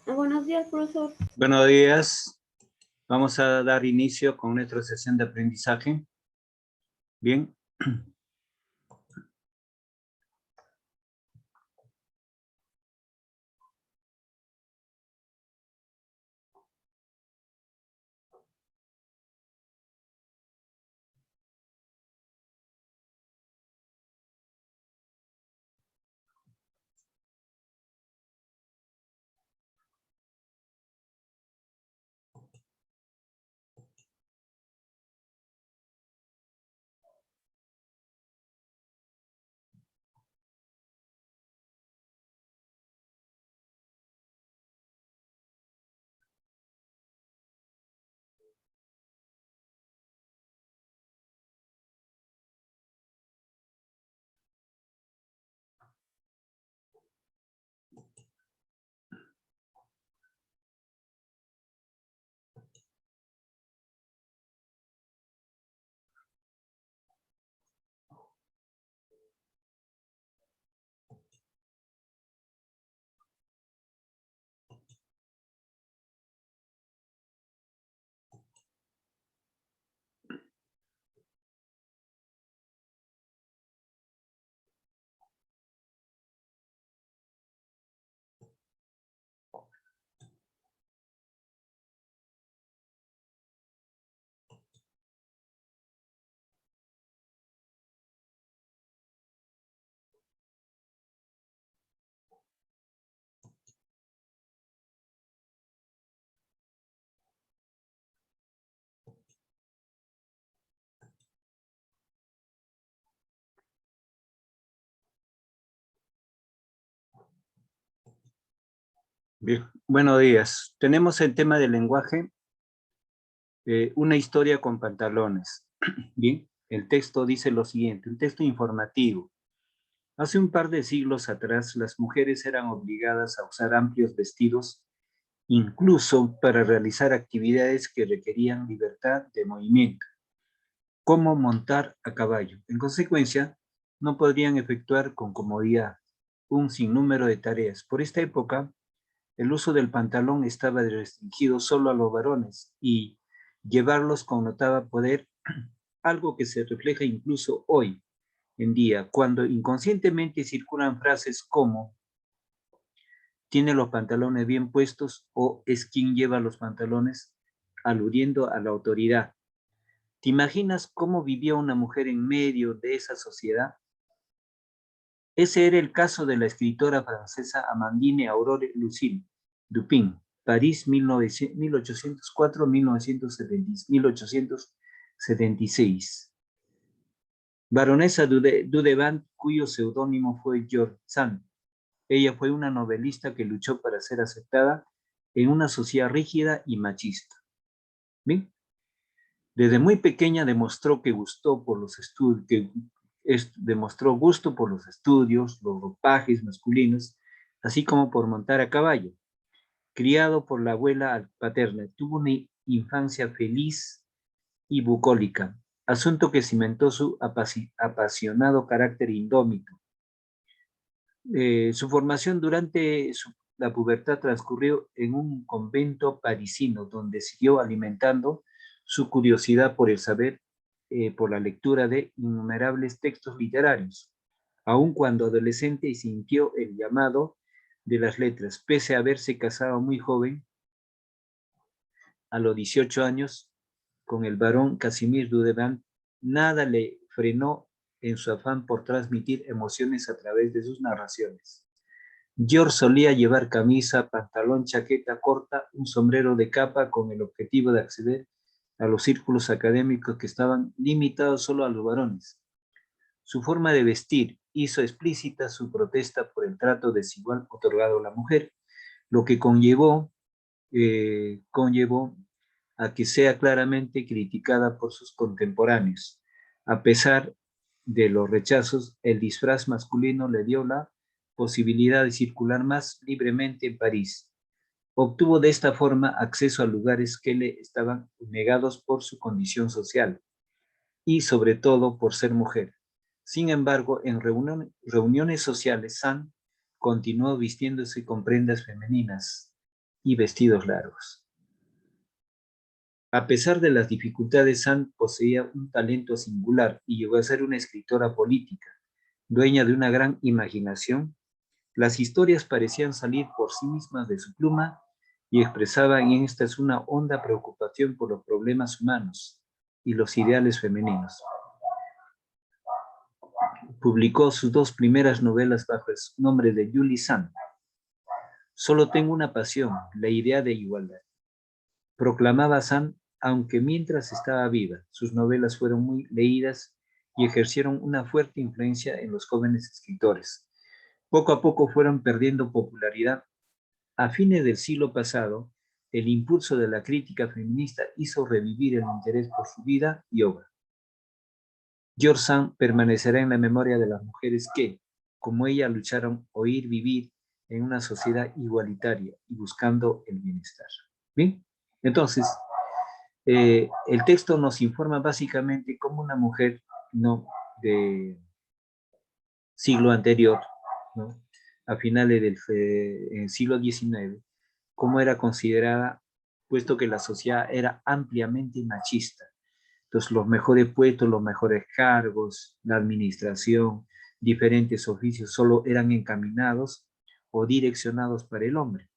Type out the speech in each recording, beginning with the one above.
Buenos días, profesor. Buenos días. Vamos a dar inicio con nuestra sesión de aprendizaje. Bien. Bien. Buenos días. Tenemos el tema del lenguaje, una historia con pantalones. Bien, el texto dice lo siguiente, un texto informativo. Hace un par de siglos atrás, las mujeres eran obligadas a usar amplios vestidos, incluso para realizar actividades que requerían libertad de movimiento, como montar a caballo. En consecuencia, no podrían efectuar con comodidad un sinnúmero de tareas. Por esta época, el uso del pantalón estaba restringido solo a los varones y llevarlos connotaba poder, algo que se refleja incluso hoy en día, cuando inconscientemente circulan frases como tiene los pantalones bien puestos o es quien lleva los pantalones, aludiendo a la autoridad. ¿Te imaginas cómo vivía una mujer en medio de esa sociedad? Ese era el caso de la escritora francesa Amandine Aurore Lucille Dupin, París 1876. Baronesa Dudevant, cuyo seudónimo fue George Sand. Ella fue una novelista que luchó para ser aceptada en una sociedad rígida y machista. ¿Bien? Desde muy pequeña demostró gusto por los estudios, los ropajes masculinos, así como por montar a caballo. Criado por la abuela paterna, tuvo una infancia feliz y bucólica, asunto que cimentó su apasionado carácter indómito. Su formación durante la pubertad transcurrió en un convento parisino, donde siguió alimentando su curiosidad por el saber, por la lectura de innumerables textos literarios. Aun cuando adolescente sintió el llamado de las letras, pese a haberse casado muy joven, a los 18 años, con el barón Casimir Dudevant, nada le frenó en su afán por transmitir emociones a través de sus narraciones. George solía llevar camisa, pantalón, chaqueta corta, un sombrero de capa con el objetivo de acceder a los círculos académicos que estaban limitados solo a los varones. Su forma de vestir hizo explícita su protesta por el trato desigual otorgado a la mujer, lo que conllevó a que sea claramente criticada por sus contemporáneos. A pesar de los rechazos, el disfraz masculino le dio la posibilidad de circular más libremente en París. Obtuvo de esta forma acceso a lugares que le estaban negados por su condición social y sobre todo por ser mujer. Sin embargo, en reuniones sociales, Sand continuó vistiéndose con prendas femeninas y vestidos largos. A pesar de las dificultades, Sand poseía un talento singular y llegó a ser una escritora política, dueña de una gran imaginación. Las historias parecían salir por sí mismas de su pluma y expresaban en estas una honda preocupación por los problemas humanos y los ideales femeninos. Publicó sus 2 primeras novelas bajo el nombre de Julie Sand. Solo tengo una pasión, la idea de igualdad. Proclamaba Sand, aunque mientras estaba viva, sus novelas fueron muy leídas y ejercieron una fuerte influencia en los jóvenes escritores. Poco a poco fueron perdiendo popularidad. A fines del siglo pasado, el impulso de la crítica feminista hizo revivir el interés por su vida y obra. George Sand permanecerá en la memoria de las mujeres que, como ella, lucharon oír vivir en una sociedad igualitaria y buscando el bienestar. ¿Bien? Entonces, el texto nos informa básicamente cómo una mujer, ¿no?, de siglo anterior, ¿no?, a finales del siglo XIX, cómo era considerada, puesto que la sociedad era ampliamente machista. Entonces, los mejores puestos, los mejores cargos, la administración, diferentes oficios, solo eran encaminados o direccionados para el hombre.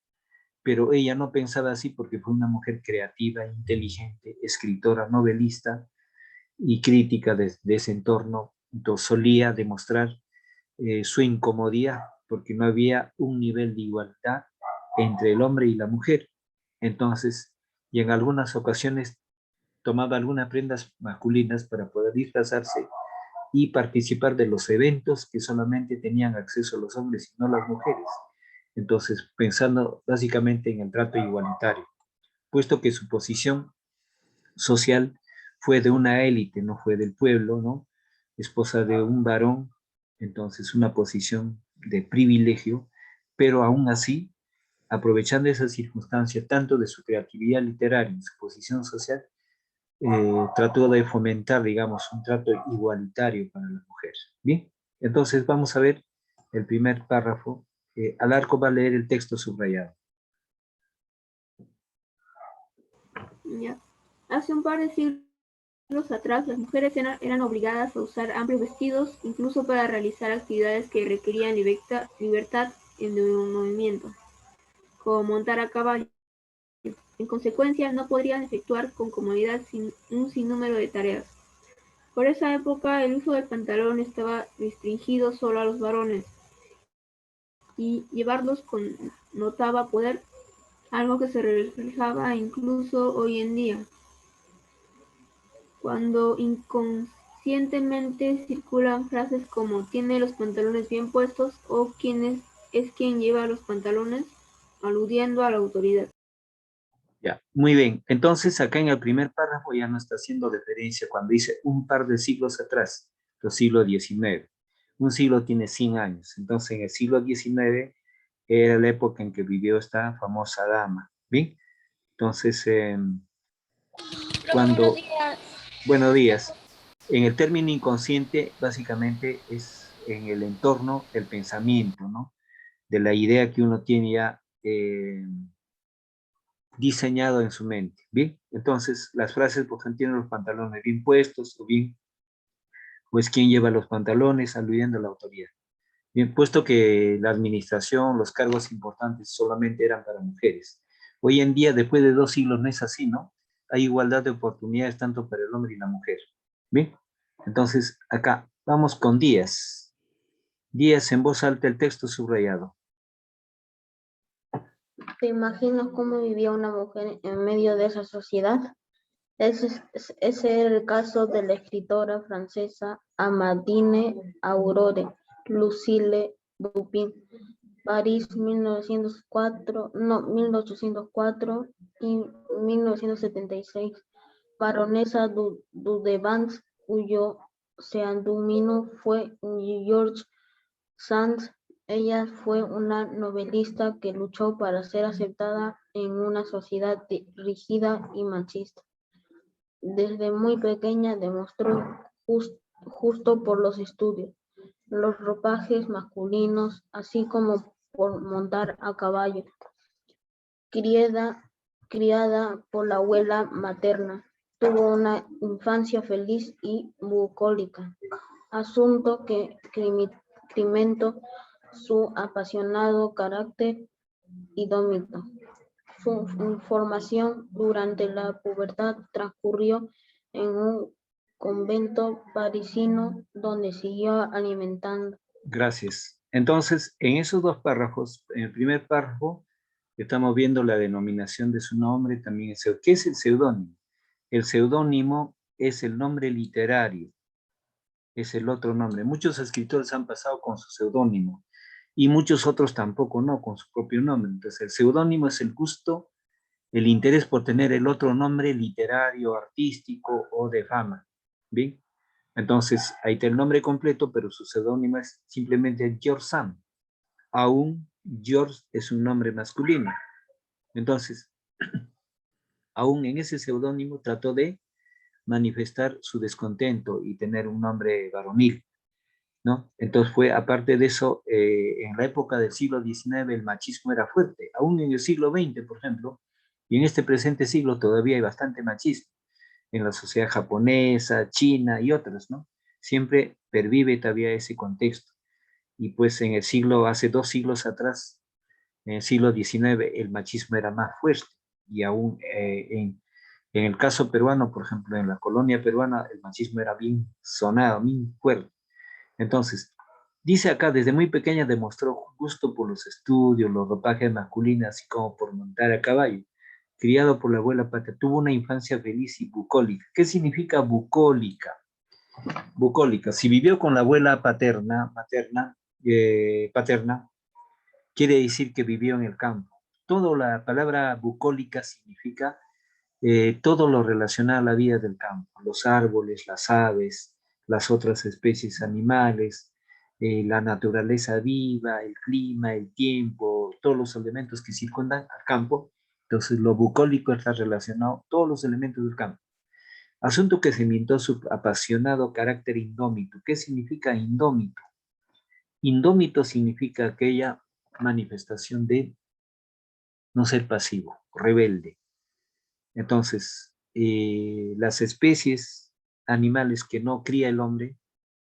Pero ella no pensaba así porque fue una mujer creativa, inteligente, escritora, novelista y crítica de ese entorno. Entonces, solía demostrar su incomodidad porque no había un nivel de igualdad entre el hombre y la mujer. Entonces, y en algunas ocasiones tomaba algunas prendas masculinas para poder disfrazarse y participar de los eventos que solamente tenían acceso los hombres y no las mujeres. Entonces, pensando básicamente en el trato igualitario, puesto que su posición social fue de una élite, no fue del pueblo, ¿no? Esposa de un varón, entonces una posición de privilegio, pero aún así, aprovechando esa circunstancia, tanto de su creatividad literaria y su posición social, trató de fomentar, digamos, un trato igualitario para la mujer. Bien, entonces vamos a ver el primer párrafo. Alarco va a leer el texto subrayado. Ya. Hace un par de siglos atrás, las mujeres eran obligadas a usar amplios vestidos, incluso para realizar actividades que requerían libertad en un movimiento, como montar a caballo. En consecuencia, no podrían efectuar con comodidad un sinnúmero de tareas. Por esa época, el uso del pantalón estaba restringido solo a los varones, y llevarlos connotaba poder, algo que se reflejaba incluso hoy en día, cuando inconscientemente circulan frases como "tiene los pantalones bien puestos" o "¿quién es quien lleva los pantalones?", aludiendo a la autoridad. Ya, muy bien. Entonces, acá en el primer párrafo ya no está haciendo referencia cuando dice un par de siglos atrás, el siglo XIX. Un siglo tiene 100 años. Entonces, en el siglo XIX era la época en que vivió esta famosa dama. ¿Bien? Entonces, Buenos cuando... días. Buenos días. En el término inconsciente, básicamente es en el entorno del pensamiento, ¿no? De la idea que uno tiene ya diseñado en su mente, ¿bien? Entonces, las frases, por ejemplo, tienen los pantalones bien puestos, o bien, pues, ¿quién lleva los pantalones? Aludiendo a la autoridad. Bien, puesto que la administración, los cargos importantes solamente eran para mujeres. Hoy en día, después de 2 siglos, no es así, ¿no? Hay igualdad de oportunidades tanto para el hombre y la mujer. Bien, entonces, acá, vamos con Díaz. Díaz en voz alta el texto subrayado. ¿Te imaginas cómo vivía una mujer en medio de esa sociedad? Ese era el caso de la escritora francesa Amandine Aurore Lucille Dupin, París 1804 y 1976, baronesa Dudevant, cuyo seudónimo fue George Sand. Ella fue una novelista que luchó para ser aceptada en una sociedad rígida y machista. Desde muy pequeña demostró gusto por los estudios, los ropajes masculinos, así como por montar a caballo. criada por la abuela materna. Tuvo una infancia feliz y bucólica, asunto que crimentó su apasionado carácter indómito. Su formación durante la pubertad transcurrió en un convento parisino donde siguió alimentando. Gracias. Entonces, en esos dos párrafos, en el primer párrafo, estamos viendo la denominación de su nombre, también ¿qué es el seudónimo? El seudónimo es el nombre literario, es el otro nombre. Muchos escritores han pasado con su seudónimo y muchos otros tampoco, no, con su propio nombre. Entonces, el seudónimo es el gusto, el interés por tener el otro nombre literario, artístico o de fama. ¿Bien? Entonces, ahí está el nombre completo, pero su seudónimo es simplemente George Sand. Aún George es un nombre masculino. Entonces, aún en ese seudónimo trató de manifestar su descontento y tener un nombre varonil, ¿no? Entonces fue, aparte de eso, en la época del siglo XIX el machismo era fuerte, aún en el siglo XX, por ejemplo, y en este presente siglo todavía hay bastante machismo, en la sociedad japonesa, china y otras, ¿no? Siempre pervive todavía ese contexto. Y pues en el siglo, hace 2 siglos atrás, en el siglo XIX, el machismo era más fuerte, y aún en el caso peruano, por ejemplo, en la colonia peruana, el machismo era bien sonado, bien fuerte. Entonces, dice acá, desde muy pequeña demostró gusto por los estudios, los ropajes masculinos, así como por montar a caballo. Criado por la abuela paterna, tuvo una infancia feliz y bucólica. ¿Qué significa bucólica? Bucólica. Si vivió con la abuela paterna, quiere decir que vivió en el campo. Toda la palabra bucólica significa todo lo relacionado a la vida del campo, los árboles, las aves, las otras especies animales, la naturaleza viva, el clima, el tiempo, todos los elementos que circundan al campo. Entonces, lo bucólico está relacionado a todos los elementos del campo. Asunto que cimentó su apasionado carácter indómito. ¿Qué significa indómito? Indómito significa aquella manifestación de no ser pasivo, rebelde. Entonces, las especies animales que no cría el hombre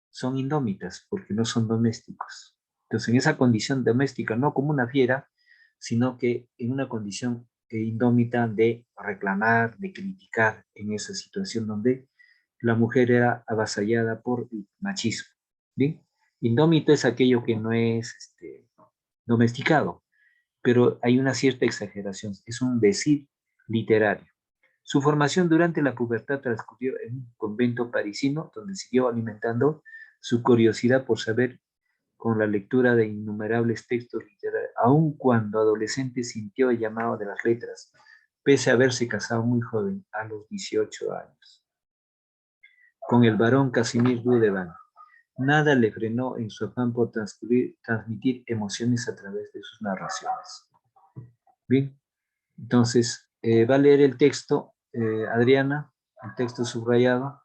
son indómitas porque no son domésticos. Entonces, en esa condición doméstica, no como una fiera, sino que en una condición indómita de reclamar, de criticar en esa situación donde la mujer era avasallada por el machismo. ¿Bien? Indómito es aquello que no es domesticado, pero hay una cierta exageración, es un decir literario. Su formación durante la pubertad transcurrió en un convento parisino donde siguió alimentando su curiosidad por saber con la lectura de innumerables textos literarios, aun cuando adolescente sintió el llamado de las letras, pese a haberse casado muy joven, a los 18 años, con el barón Casimir Dudevant. Nada le frenó en su afán por transmitir emociones a través de sus narraciones. Bien, entonces va a leer el texto, Adriana, el texto subrayado.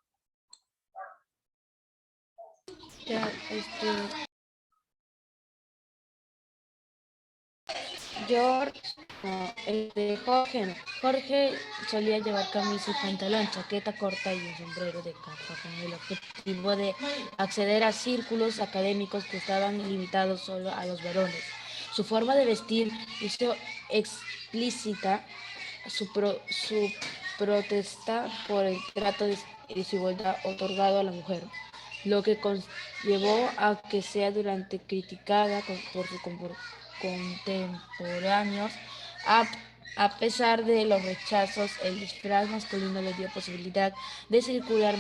Ya, George, no, Jorge, no. Jorge solía llevar camisa y pantalón, chaqueta corta y un sombrero de capa con el objetivo de acceder a círculos académicos que estaban limitados solo a los varones. Su forma de vestir hizo explícita su protesta por el trato de desigualdad otorgado a la mujer, lo que llevó a que sea duramente criticada por sus contemporáneos. A pesar de los rechazos, el disfraz masculino le dio posibilidad de circular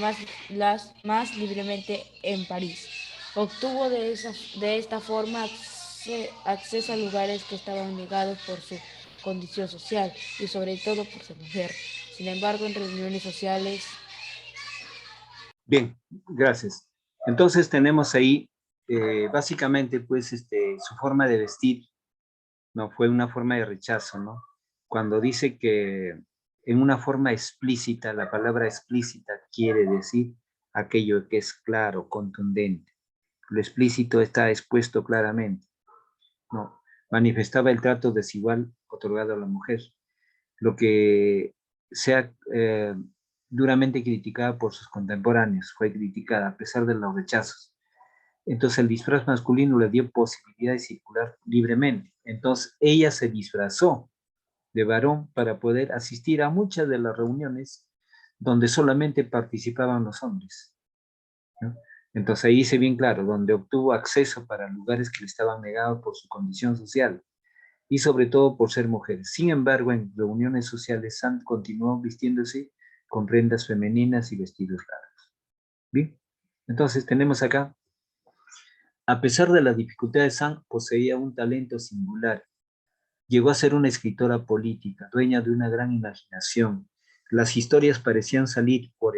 más libremente en París. Obtuvo de esta forma acceso a lugares que estaban negados por su condición social y sobre todo por ser mujer. Sin embargo, en reuniones sociales. Bien, gracias. Entonces tenemos ahí básicamente pues su forma de vestir, no fue una forma de rechazo, ¿no? Cuando dice que en una forma explícita, la palabra explícita quiere decir aquello que es claro, contundente. Lo explícito está expuesto claramente, ¿no? Manifestaba el trato desigual otorgado a la mujer, lo que sea duramente criticada por sus contemporáneos, fue criticada a pesar de los rechazos. Entonces el disfraz masculino le dio posibilidad de circular libremente. Entonces ella se disfrazó de varón para poder asistir a muchas de las reuniones donde solamente participaban los hombres, ¿no? Entonces ahí dice bien claro, donde obtuvo acceso para lugares que le estaban negados por su condición social y sobre todo por ser mujer. Sin embargo, en reuniones sociales, Sand continuó vistiéndose con prendas femeninas y vestidos largos. Bien, entonces tenemos acá, a pesar de las dificultades, Sand poseía un talento singular. Llegó a ser una escritora política, dueña de una gran imaginación. Las historias parecían salir por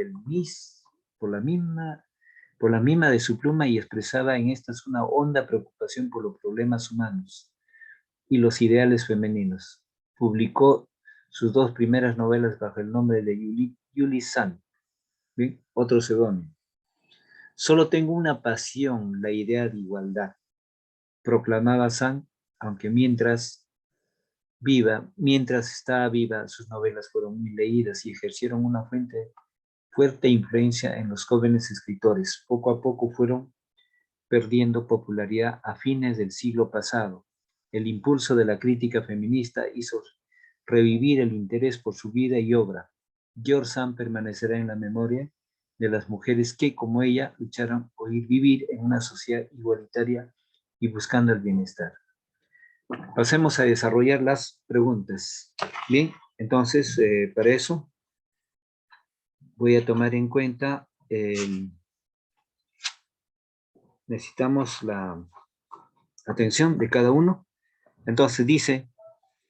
la misma de su pluma y expresaba en estas una honda preocupación por los problemas humanos y los ideales femeninos. Publicó sus 2 primeras novelas bajo el nombre de Julie Sand, ¿bien? Otro seudónimo. Solo tengo una pasión, la idea de igualdad, proclamaba Sand, aunque mientras estaba viva, sus novelas fueron muy leídas y ejercieron una fuerte influencia en los jóvenes escritores. Poco a poco fueron perdiendo popularidad a fines del siglo pasado. El impulso de la crítica feminista hizo revivir el interés por su vida y obra. George Sand permanecerá en la memoria de las mujeres que, como ella, lucharon por vivir en una sociedad igualitaria y buscando el bienestar. Pasemos a desarrollar las preguntas. Bien, entonces, para eso voy a tomar en cuenta, necesitamos la atención de cada uno. Entonces dice,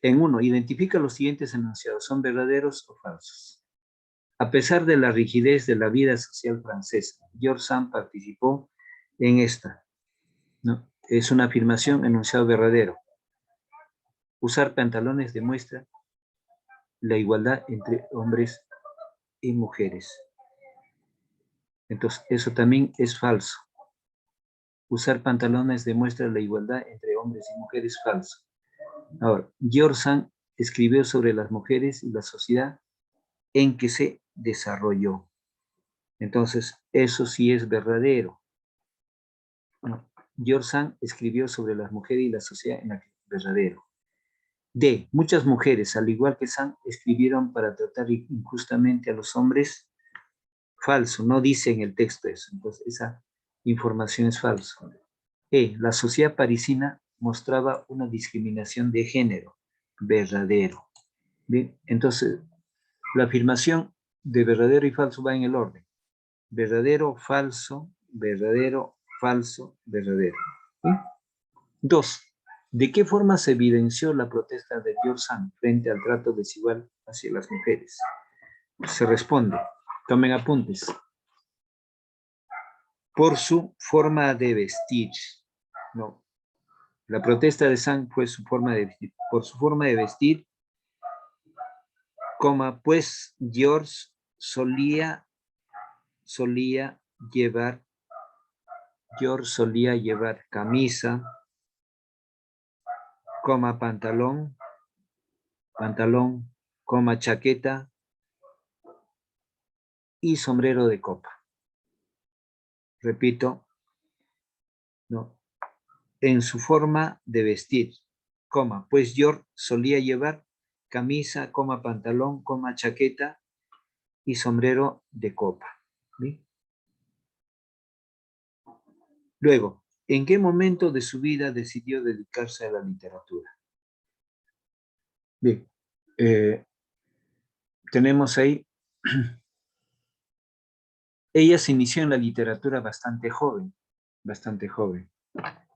en 1, identifica los siguientes enunciados, ¿son verdaderos o falsos? A pesar de la rigidez de la vida social francesa, George Sand participó en esta, ¿no? Es una afirmación, enunciado verdadero. Usar pantalones demuestra la igualdad entre hombres y mujeres. Entonces, eso también es falso. Usar pantalones demuestra la igualdad entre hombres y mujeres, falso. Ahora, George Sand escribió sobre las mujeres y la sociedad en que se desarrolló. Entonces, eso sí es verdadero. No. George Sand escribió sobre las mujeres y la sociedad en la que es verdadero. D. Muchas mujeres, al igual que Sand, escribieron para tratar injustamente a los hombres. Falso, no dice en el texto eso. Entonces, esa información es falsa. E. La sociedad parisina mostraba una discriminación de género. Verdadero. Bien, entonces, la afirmación de verdadero y falso va en el orden. Verdadero, falso, verdadero, falso, verdadero. ¿Sí? 2. ¿De qué forma se evidenció la protesta de George Sand frente al trato desigual hacia las mujeres? Se responde, tomen apuntes. Por su forma de vestir. No. La protesta de Sand fue su forma de vestir. Por su forma de vestir, pues George solía llevar camisa, pantalón, chaqueta y sombrero de copa. Repito, ¿no? En su forma de vestir, pues George solía llevar camisa, pantalón, chaqueta y sombrero de copa. ¿Sí? Luego, ¿en qué momento de su vida decidió dedicarse a la literatura? Bien, tenemos ahí, ella se inició en la literatura bastante joven,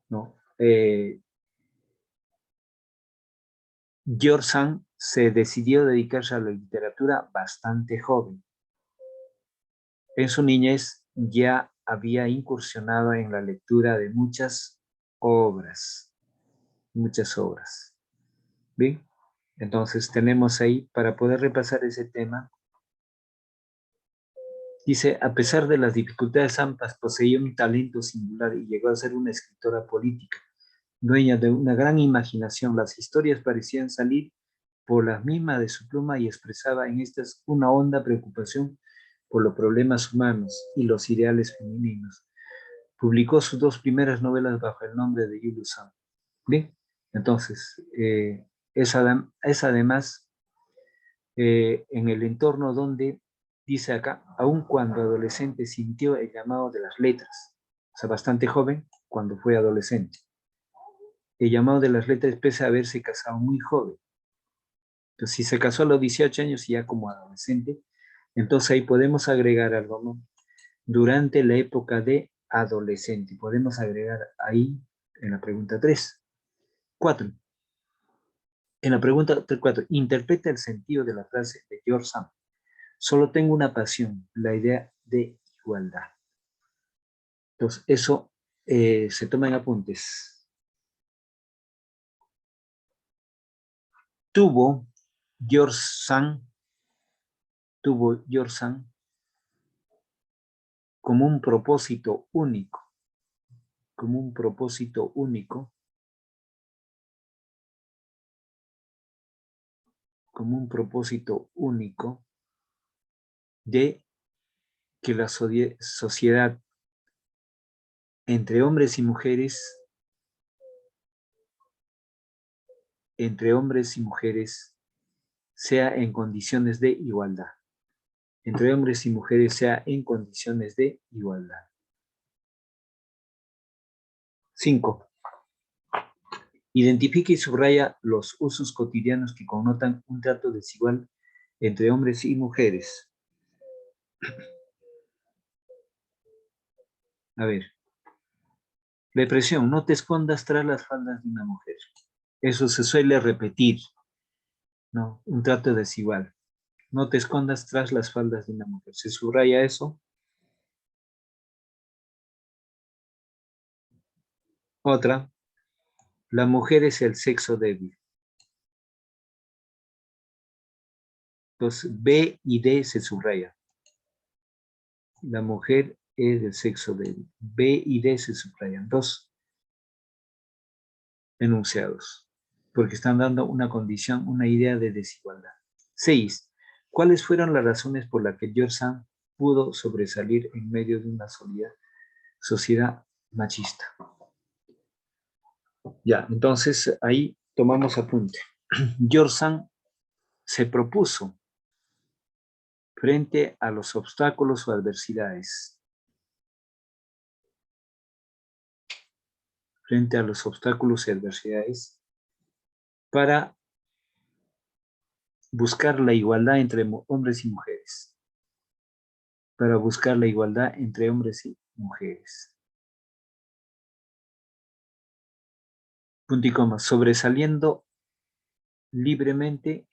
¿no? George Sand se decidió dedicarse a la literatura bastante joven. En su niñez ya había incursionado en la lectura de muchas obras. Bien, entonces tenemos ahí, para poder repasar ese tema, dice, a pesar de las dificultades, Sand poseía un talento singular y llegó a ser una escritora política, dueña de una gran imaginación. Las historias parecían salir por las mismas de su pluma y expresaba en estas una honda preocupación por los problemas humanos y los ideales femeninos. Publicó sus 2 primeras novelas bajo el nombre de Julius Sam. Bien, entonces, es además en el entorno donde, dice acá, aun cuando adolescente sintió el llamado de las letras, o sea, bastante joven cuando fue adolescente. El llamado de las letras pese a haberse casado muy joven. Entonces, si se casó a los 18 años y ya como adolescente, entonces ahí podemos agregar algo, ¿no? Durante la época de adolescente. Podemos agregar ahí en la pregunta 3. 4. En la pregunta 4, interpreta el sentido de la frase de George Sand. Solo tengo una pasión, la idea de igualdad. Entonces, eso se toma en apuntes. Tuvo George Sand como un propósito único, de que la sociedad entre hombres y mujeres sea en condiciones de igualdad. Entre hombres y mujeres sea en condiciones de igualdad. 5. Identifica y subraya los usos cotidianos que connotan un trato desigual entre hombres y mujeres. A ver. Represión, no te escondas tras las faldas de una mujer. Eso se suele repetir, ¿no? Un trato desigual. No te escondas tras las faldas de una mujer. ¿Se subraya eso? Otra. La mujer es el sexo débil. Entonces, B y D se subraya. La mujer es el sexo débil. B y D se subrayan. 2 enunciados. Porque están dando una condición, una idea de desigualdad. 6. ¿Cuáles fueron las razones por las que George Sand pudo sobresalir en medio de una sociedad machista? Ya, entonces ahí tomamos apunte. George Sand se propuso frente a los obstáculos o adversidades. Frente a los obstáculos y adversidades para buscar la igualdad entre hombres y mujeres. Para buscar la igualdad entre hombres y mujeres. Punto y coma. Sobresaliendo libremente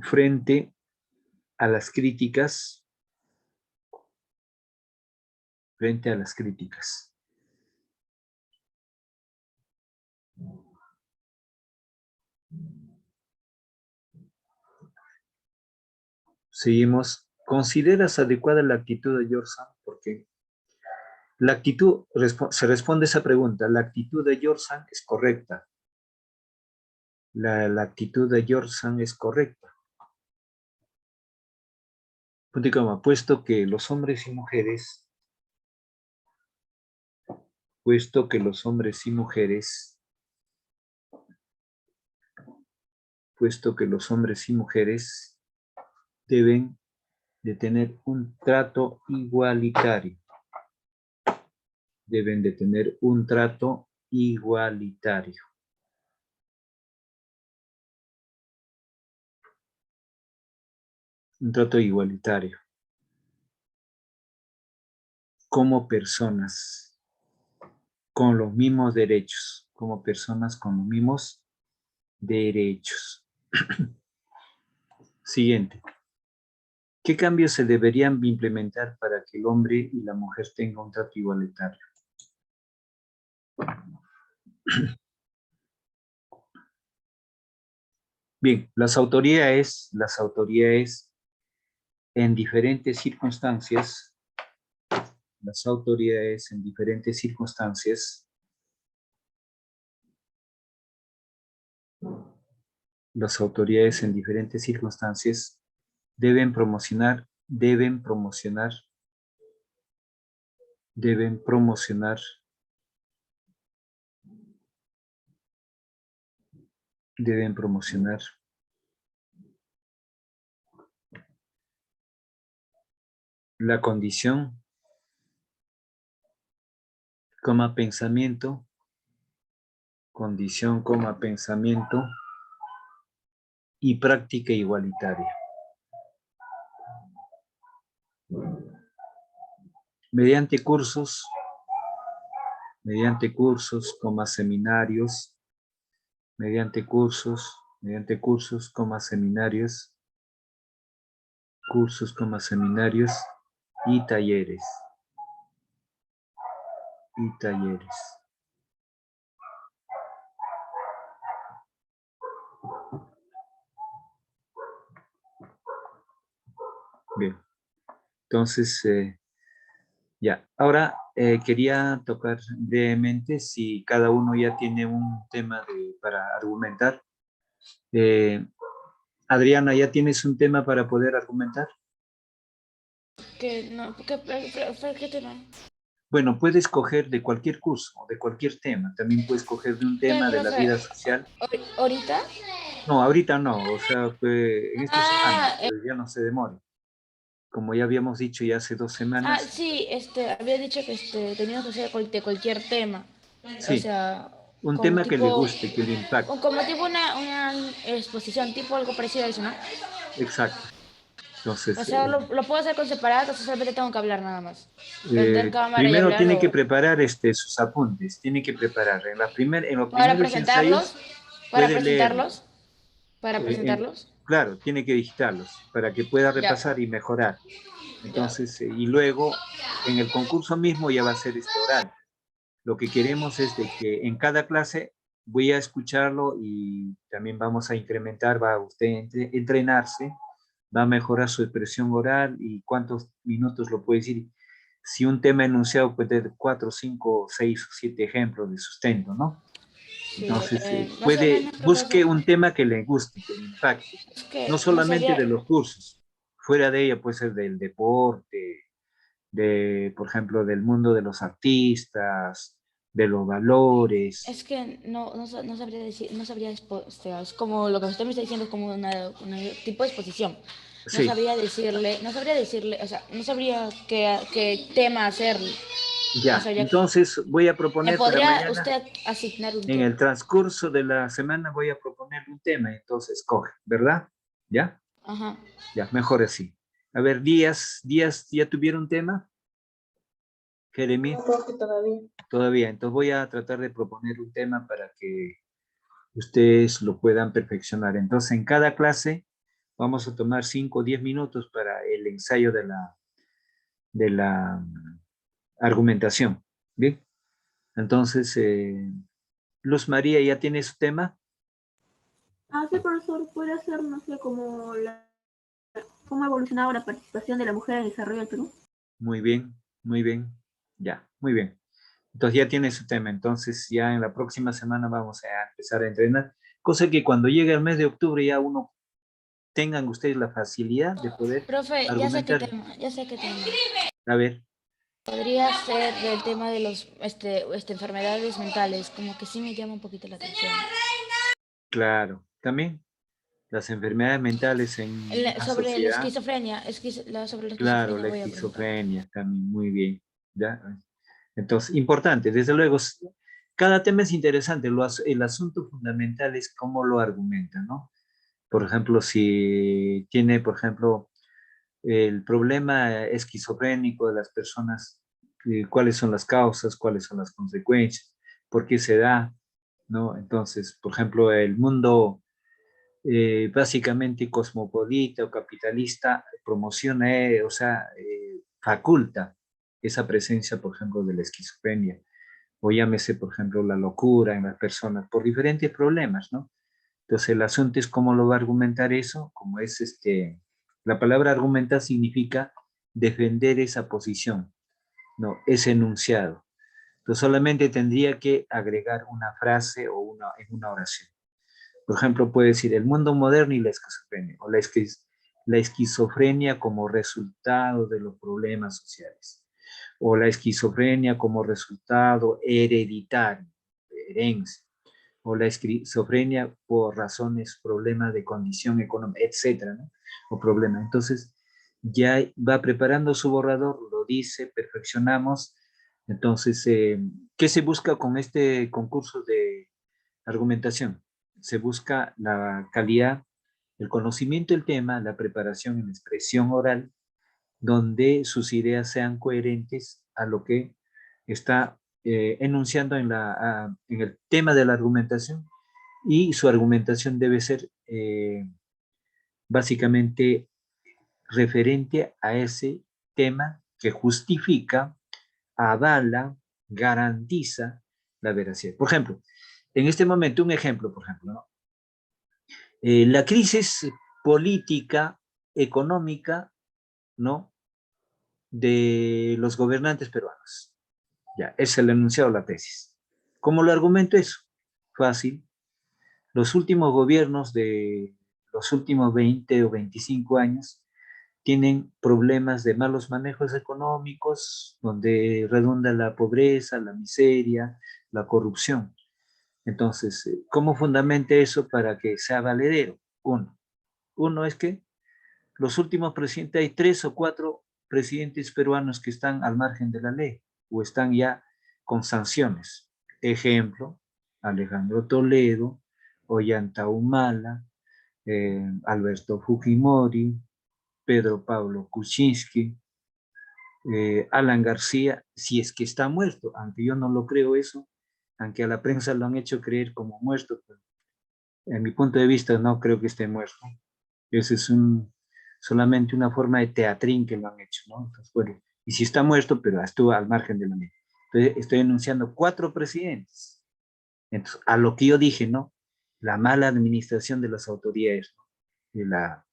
frente a las críticas. Seguimos. ¿Consideras adecuada la actitud de George Sand? Porque la actitud, se responde esa pregunta, la actitud de George Sand es correcta. La actitud de George Sand es correcta. Punto y coma, puesto que los hombres y mujeres deben de tener un trato igualitario. Deben de tener un trato igualitario. Un trato igualitario. Como personas con los mismos derechos. Como personas con los mismos derechos. Siguiente. ¿Qué cambios se deberían implementar para que el hombre y la mujer tengan un trato igualitario? Bien, las autoridades en diferentes circunstancias Las autoridades en diferentes circunstancias deben promocionar, deben promocionar, deben promocionar, deben promocionar la condición, coma pensamiento, condición, coma pensamiento y práctica igualitaria. Mediante cursos, coma seminarios, mediante cursos, coma seminarios, y talleres. Bien, entonces, ya. Ahora quería tocar brevemente si cada uno ya tiene un tema para argumentar. Adriana, ¿ya tienes un tema para poder argumentar? ¿Qué tema? Bueno, puedes coger de cualquier curso, de cualquier tema. También puedes coger de un ¿Qué, tema de la profe? vida social. ¿Ahorita? No, ahorita no, o sea, en esta semana, Ah, pero ya no se demore. Como ya habíamos dicho ya hace 2 semanas. sí, había dicho que teníamos que hacer de cualquier tema. O Sí, sea, un como tema que le tipo, guste, que le impacte. como tipo una exposición, tipo algo parecido a eso, ¿no? Exacto. O Entonces, sea, lo puedo hacer con separados, o solamente tengo que hablar nada más. Prender cámara y primero hablar tiene que o preparar sus apuntes, tiene que preparar. En los para primeros presentarlos, ensayos para puede leerlo. presentarlos, para Eh, en- presentarlos. claro, tiene que digitarlos para que pueda Ya, repasar y mejorar. ya. Entonces, y luego en el concurso mismo ya va a ser oral. Lo que queremos es de que en cada clase voy a escucharlo y también vamos a incrementar, va a usted entrenarse, va a mejorar su expresión oral y cuántos minutos lo puede decir. Si un tema enunciado puede tener 4, 5, 6 o 7 ejemplos de sustento, ¿no? Sí, Entonces, más o menos, busque profesor. un tema que le guste, que le impacte. Es que No no solamente sabría. de los cursos, fuera de ella puede ser del deporte, por ejemplo, del mundo de los artistas, de los valores. Es que no sabría decir, no sabría, o sea, es como lo que usted me está diciendo, es como una tipo de exposición. Sí, No sabría decirle, o sea, no sabría qué tema hacerle. No ya. sabría, Entonces voy a ¿me proponer para podría mañana, usted asignar un en tema? el transcurso de la semana, voy a proponer un tema, entonces coge, ¿verdad? ¿Ya? Ajá. Ya, mejor así. A ver, días, ¿ya tuvieron tema? Jeremy, No, profe, todavía. todavía. Entonces voy a tratar de proponer un tema para que ustedes lo puedan perfeccionar. Entonces, en cada clase vamos a tomar 5 o 10 minutos para el ensayo de la argumentación. Bien, entonces, Luz María, ¿ya tiene su tema? Sí, profesor, puede hacer, no sé, cómo ha evolucionado la participación de la mujer en el desarrollo del Perú. Muy bien, muy bien. Ya, muy bien. Entonces ya tiene su tema. Entonces ya en la próxima semana vamos a empezar a entrenar. Cosa que cuando llegue el mes de octubre ya tengan ustedes la facilidad de poder Profe, argumentar. ya sé qué tema. A ver, Podría ser del tema de los, enfermedades mentales, como que sí me llama un poquito la atención. claro, también las enfermedades mentales en una Sobre la sociedad. esquizofrenia, sobre la Claro, esquizofrenia la voy a preguntar. esquizofrenia también, muy bien. ¿Ya? Entonces, importante, desde luego, cada tema es interesante. El asunto fundamental es cómo lo argumenta, ¿no? Por ejemplo, si tiene, por ejemplo, el problema esquizofrénico de las personas, cuáles son las causas, cuáles son las consecuencias, por qué se da, ¿no? Entonces, por ejemplo, el mundo básicamente cosmopolita o capitalista promociona, o sea, faculta esa presencia, por ejemplo, de la esquizofrenia, o llámese, por ejemplo, la locura en las personas, por diferentes problemas, ¿no? Entonces, el asunto es cómo lo va a argumentar eso, como es la palabra argumentar significa defender esa posición, ¿no? Ese enunciado. Entonces, solamente tendría que agregar una frase o en una oración. Por ejemplo, puede decir el mundo moderno y la esquizofrenia, o la esquizofrenia como resultado de los problemas sociales, o la esquizofrenia como resultado hereditario, de herencia, o la esquizofrenia por razones, problemas de condición económica, etcétera, ¿no? O problema. Entonces, ya va preparando su borrador, lo dice, perfeccionamos. Entonces, ¿qué se busca con este concurso de argumentación? Se busca la calidad, el conocimiento del tema, la preparación en expresión oral, donde sus ideas sean coherentes a lo que está enunciando en el tema de la argumentación, y su argumentación debe ser básicamente referente a ese tema que justifica, avala, garantiza la veracidad. Por ejemplo, en este momento, un ejemplo, por ejemplo, ¿no? La crisis política, económica, ¿no? De los gobernantes peruanos. Ya, es el enunciado de la tesis. ¿Cómo lo argumento eso? Fácil. Los últimos gobiernos de los últimos 20 o 25 años tienen problemas de malos manejos económicos, donde redunda la pobreza, la miseria, la corrupción. Entonces, ¿cómo fundamente eso para que sea valedero? Uno es que los últimos presidentes, hay 3 o 4 presidentes peruanos que están al margen de la ley o están ya con sanciones. Ejemplo, Alejandro Toledo, Ollanta Humala, Alberto Fujimori, Pedro Pablo Kuczynski, Alan García, si es que está muerto, aunque yo no lo creo eso, aunque a la prensa lo han hecho creer como muerto, pero en mi punto de vista no creo que esté muerto. Ese es solamente una forma de teatrín que lo han hecho, ¿no? Entonces, bueno, y si está muerto, pero estuvo al margen de la ley. Entonces, estoy enunciando 4 presidentes. Entonces, a lo que yo dije, ¿no? La mala administración de las autoridades, ¿no? De la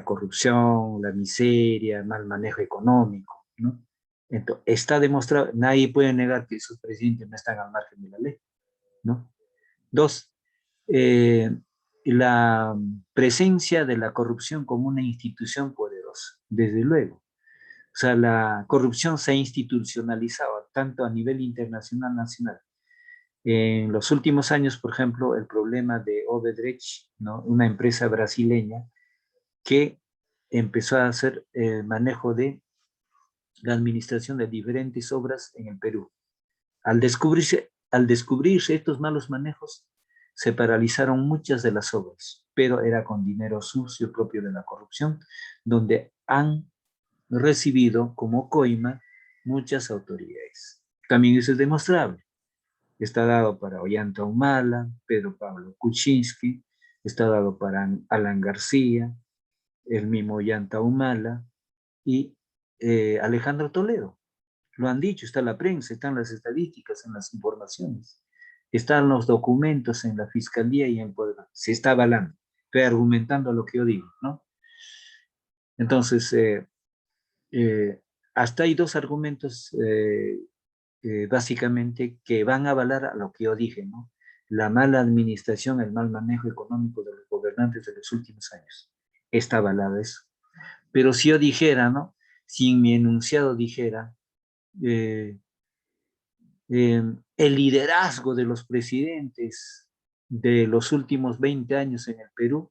corrupción, la miseria, el mal manejo económico, ¿no? Entonces, está demostrado, nadie puede negar que esos presidentes no están al margen de la ley, ¿no? 2, eh, la presencia de la corrupción como una institución poderosa, desde luego. O sea, la corrupción se ha institucionalizado tanto a nivel internacional, nacional. En los últimos años, por ejemplo, el problema de Odebrecht, ¿no? Una empresa brasileña que empezó a hacer el manejo de la administración de diferentes obras en el Perú. Al descubrirse estos malos manejos, se paralizaron muchas de las obras, pero era con dinero sucio propio de la corrupción, donde han recibido como coima muchas autoridades. También eso es demostrable. Está dado para Ollanta Humala, Pedro Pablo Kuczynski, está dado para Alan García, el mismo Ollanta Humala y Alejandro Toledo. Lo han dicho, está en la prensa, están las estadísticas, en las informaciones, están los documentos en la fiscalía y en el poder. Se está avalando, estoy argumentando lo que yo digo, ¿no? Entonces, hasta hay 2 argumentos básicamente que van a avalar a lo que yo dije, ¿no? La mala administración, el mal manejo económico de los gobernantes de los últimos años. Está avalado eso. Pero si yo dijera, ¿no? Si en mi enunciado dijera, eh, el liderazgo de los presidentes de los últimos 20 años en el Perú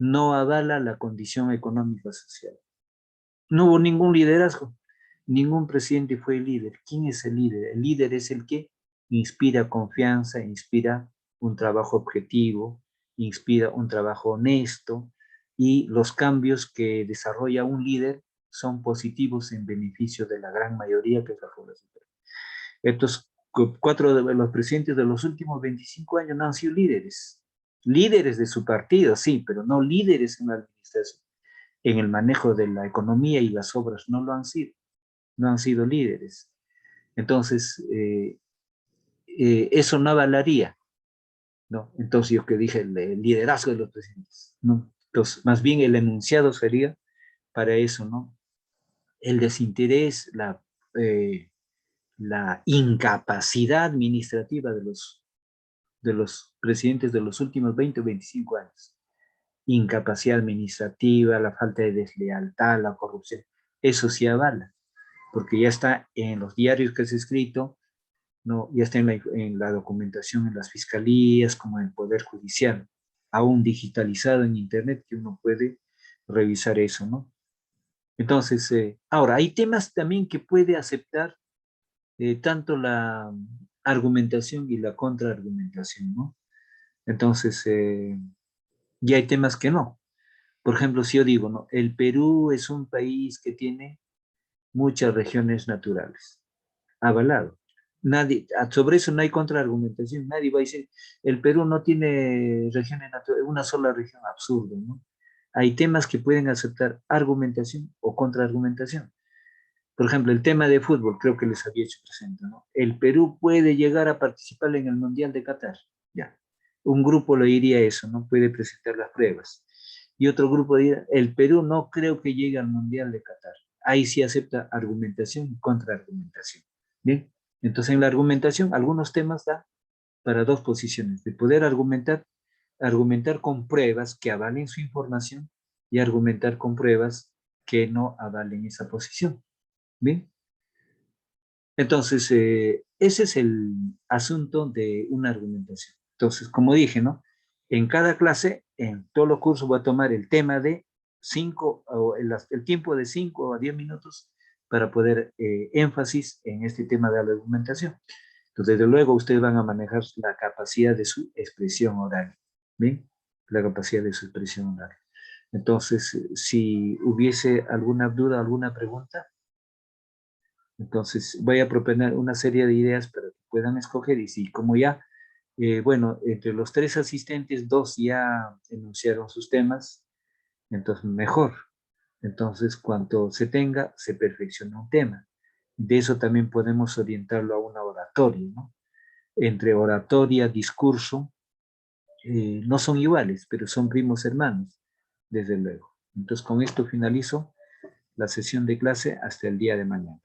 no avala la condición económica social. No hubo ningún liderazgo, ningún presidente fue líder. ¿Quién es el líder? El líder es el que inspira confianza, inspira un trabajo objetivo, inspira un trabajo honesto, y los cambios que desarrolla un líder son positivos en beneficio de la gran mayoría, que es la población. Estos 4 de los presidentes de los últimos 25 años no han sido líderes. Líderes de su partido, sí, pero no líderes en la administración. En el manejo de la economía y las obras no lo han sido. No han sido líderes. Entonces, eso no avalaría, ¿no? Entonces, yo que dije, el liderazgo de los presidentes, ¿no? Entonces, más bien el enunciado sería para eso, ¿no? El desinterés, la incapacidad administrativa de los presidentes de los últimos 20 o 25 años. Incapacidad administrativa, la falta de deslealtad, la corrupción. Eso sí avala, porque ya está en los diarios que se ha escrito, ¿no? Ya está en la documentación en las fiscalías, como en el Poder Judicial, aún digitalizado en Internet, que uno puede revisar eso, ¿no? Entonces, ahora, hay temas también que puede aceptar tanto la argumentación y la contraargumentación, ¿no? Entonces, y hay temas que no. Por ejemplo, si yo digo, ¿no? El Perú es un país que tiene muchas regiones naturales, avalado. Nadie, sobre eso no hay contraargumentación, nadie va a decir, el Perú no tiene regiones naturales, una sola región, absurdo, ¿no? Hay temas que pueden aceptar argumentación o contraargumentación. Por ejemplo, el tema de fútbol, creo que les había hecho presente, ¿no? El Perú puede llegar a participar en el Mundial de Qatar, ya. Un grupo le diría eso, no puede presentar las pruebas. Y otro grupo diría, el Perú no creo que llegue al Mundial de Qatar. Ahí sí acepta argumentación y contraargumentación. Bien, entonces en la argumentación, algunos temas da para dos posiciones, de poder argumentar con pruebas que avalen su información y argumentar con pruebas que no avalen esa posición. Bien, entonces ese es el asunto de una argumentación. Entonces, como dije, ¿no? En cada clase, en todos los cursos voy a tomar el tema de 5, o el tiempo de 5 a 10 minutos para poder énfasis en este tema de la argumentación. Entonces, desde luego, ustedes van a manejar la capacidad de su expresión oral, ¿bien? La capacidad de su expresión oral. Entonces, si hubiese alguna duda, alguna pregunta, entonces voy a proponer una serie de ideas para que puedan escoger y si como ya, bueno, entre los 3 asistentes, 2 ya enunciaron sus temas, entonces mejor. Entonces, cuanto se tenga, se perfecciona un tema. De eso también podemos orientarlo a una oratoria, ¿no? Entre oratoria, discurso, no son iguales, pero son primos hermanos, desde luego. Entonces, con esto finalizo la sesión de clase hasta el día de mañana.